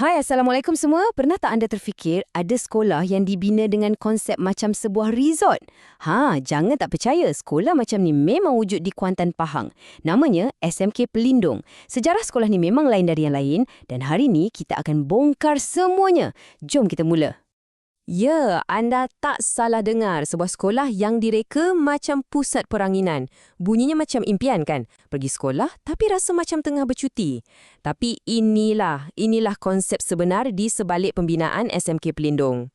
Hai, Assalamualaikum semua. Pernah tak anda terfikir ada sekolah yang dibina dengan konsep macam sebuah resort? Jangan tak percaya. Sekolah macam ni memang wujud di Kuantan, Pahang. Namanya SMK Pelindung. Sejarah sekolah ni memang lain dari yang lain dan hari ni kita akan bongkar semuanya. Jom kita mula. Ya, anda tak salah dengar. Sebuah sekolah yang direka macam pusat peranginan. Bunyinya macam impian kan? Pergi sekolah tapi rasa macam tengah bercuti. Tapi inilah konsep sebenar di sebalik pembinaan SMK Pelindung.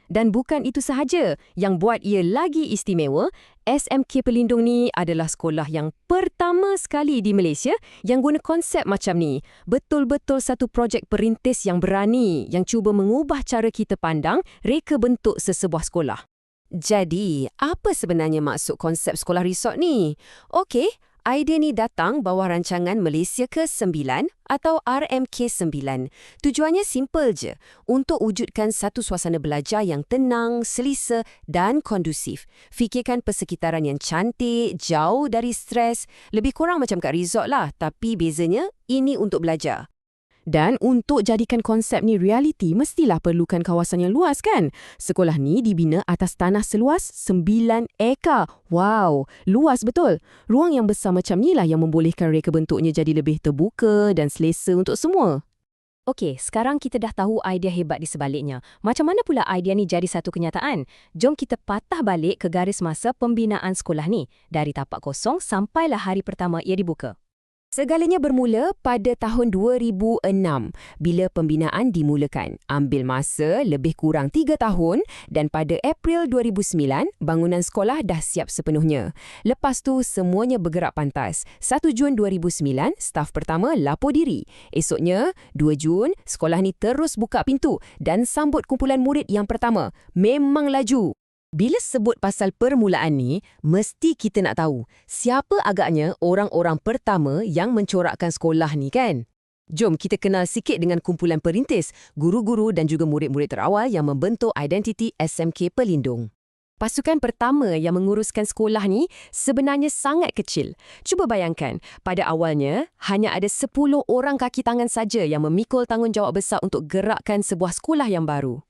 Dan bukan itu sahaja, yang buat ia lagi istimewa, SMK Pelindung ni adalah sekolah yang pertama sekali di Malaysia yang guna konsep macam ni. Betul-betul satu projek perintis yang berani, yang cuba mengubah cara kita pandang reka bentuk sesebuah sekolah. Jadi, apa sebenarnya maksud konsep sekolah resort ni? Okey, idea ni datang bawah rancangan Malaysia ke-9 atau RMK9. Tujuannya simple je, untuk wujudkan satu suasana belajar yang tenang, selesa dan kondusif. Fikirkan persekitaran yang cantik, jauh dari stres, lebih kurang macam kat resort lah, tapi bezanya ini untuk belajar. Dan untuk jadikan konsep ni realiti, mestilah perlukan kawasan yang luas kan? Sekolah ni dibina atas tanah seluas 9 ekar. Wow, luas betul. Ruang yang besar macam ni lah yang membolehkan reka bentuknya jadi lebih terbuka dan selesa untuk semua. Okey, sekarang kita dah tahu idea hebat di sebaliknya. Macam mana pula idea ni jadi satu kenyataan? Jom kita patah balik ke garis masa pembinaan sekolah ni. Dari tapak kosong sampailah hari pertama ia dibuka. Segalanya bermula pada tahun 2006 bila pembinaan dimulakan. Ambil masa lebih kurang 3 tahun dan pada April 2009, bangunan sekolah dah siap sepenuhnya. Lepas tu semuanya bergerak pantas. 1 Jun 2009, staf pertama lapor diri. Esoknya, 2 Jun, sekolah ni terus buka pintu dan sambut kumpulan murid yang pertama. Memang laju. Bila sebut pasal permulaan ni, mesti kita nak tahu siapa agaknya orang-orang pertama yang mencorakkan sekolah ni kan? Jom kita kenal sikit dengan kumpulan perintis, guru-guru dan juga murid-murid terawal yang membentuk identiti SMK Pelindung. Pasukan pertama yang menguruskan sekolah ni sebenarnya sangat kecil. Cuba bayangkan, pada awalnya hanya ada 10 orang kaki tangan saja yang memikul tanggungjawab besar untuk gerakkan sebuah sekolah yang baru.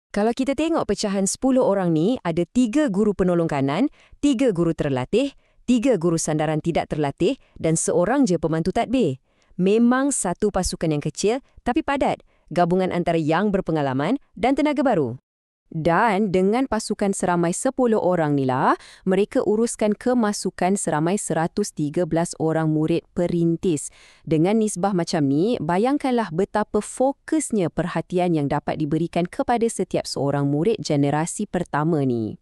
Kalau kita tengok pecahan 10 orang ni, ada 3 guru penolong kanan, 3 guru terlatih, 3 guru sandaran tidak terlatih dan seorang je pembantu tadbir. Memang satu pasukan yang kecil tapi padat, gabungan antara yang berpengalaman dan tenaga baru. Dan dengan pasukan seramai 10 orang ni lah, mereka uruskan kemasukan seramai 113 orang murid perintis. Dengan nisbah macam ni, bayangkanlah betapa fokusnya perhatian yang dapat diberikan kepada setiap seorang murid generasi pertama ni.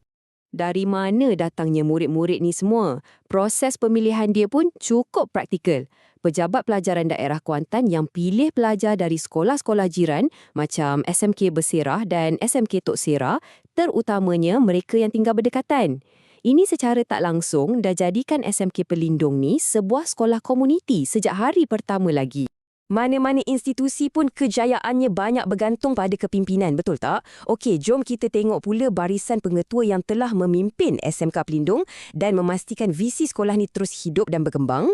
Dari mana datangnya murid-murid ni semua? Proses pemilihan dia pun cukup praktikal. Pejabat pelajaran daerah Kuantan yang pilih pelajar dari sekolah-sekolah jiran macam SMK Berserah dan SMK Tok Serah, terutamanya mereka yang tinggal berdekatan. Ini secara tak langsung dah jadikan SMK Pelindung ni sebuah sekolah komuniti sejak hari pertama lagi. Mana-mana institusi pun kejayaannya banyak bergantung pada kepimpinan, betul tak? Okey, jom kita tengok pula barisan pengetua yang telah memimpin SMK Pelindung dan memastikan visi sekolah ni terus hidup dan berkembang.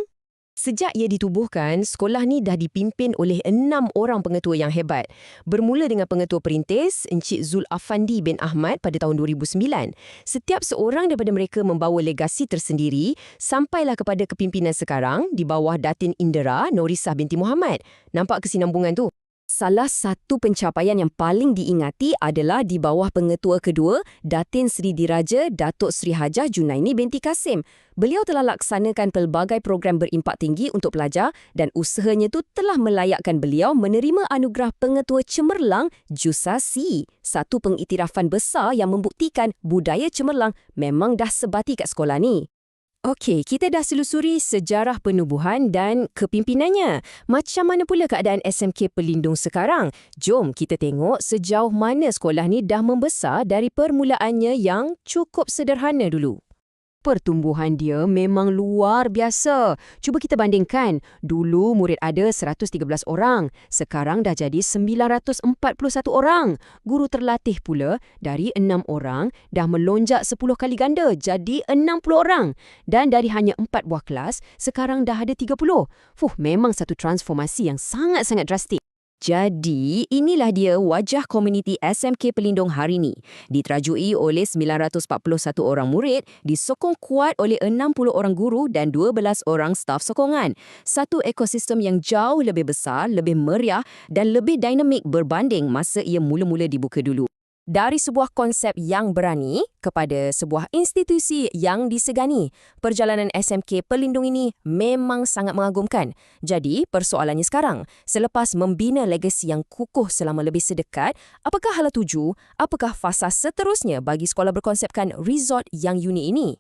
Sejak ia ditubuhkan, sekolah ni dah dipimpin oleh 6 orang pengetua yang hebat. Bermula dengan pengetua perintis, Encik Zul Afandi bin Ahmad pada tahun 2009. Setiap seorang daripada mereka membawa legasi tersendiri sampailah kepada kepimpinan sekarang di bawah Datin Indera Norisah binti Muhammad. Nampak kesinambungan tu? Salah satu pencapaian yang paling diingati adalah di bawah pengetua kedua, Datin Sri Diraja Datuk Sri Hajah Junaini binti Kasim. Beliau telah laksanakan pelbagai program berimpak tinggi untuk pelajar dan usahanya tu telah melayakkan beliau menerima anugerah pengetua cemerlang JUSASI, satu pengiktirafan besar yang membuktikan budaya cemerlang memang dah sebati kat sekolah ni. Okey, kita dah selusuri sejarah penubuhan dan kepimpinannya. Macam mana pula keadaan SMK Pelindung sekarang? Jom kita tengok sejauh mana sekolah ni dah membesar dari permulaannya yang cukup sederhana dulu. Pertumbuhan dia memang luar biasa. Cuba kita bandingkan. Dulu murid ada 113 orang. Sekarang dah jadi 941 orang. Guru terlatih pula dari 6 orang dah melonjak 10 kali ganda jadi 60 orang. Dan dari hanya 4 buah kelas, sekarang dah ada 30. Memang satu transformasi yang sangat-sangat drastik. Jadi, inilah dia wajah komuniti SMK Pelindung hari ini. Diterajui oleh 941 orang murid, disokong kuat oleh 60 orang guru dan 12 orang staf sokongan. Satu ekosistem yang jauh lebih besar, lebih meriah dan lebih dinamik berbanding masa ia mula-mula dibuka dulu. Dari sebuah konsep yang berani kepada sebuah institusi yang disegani, perjalanan SMK Pelindung ini memang sangat mengagumkan. Jadi, persoalannya sekarang, selepas membina legasi yang kukuh selama lebih sedekat, apakah hala tuju, apakah fasa seterusnya bagi sekolah berkonsepkan resort yang unik ini?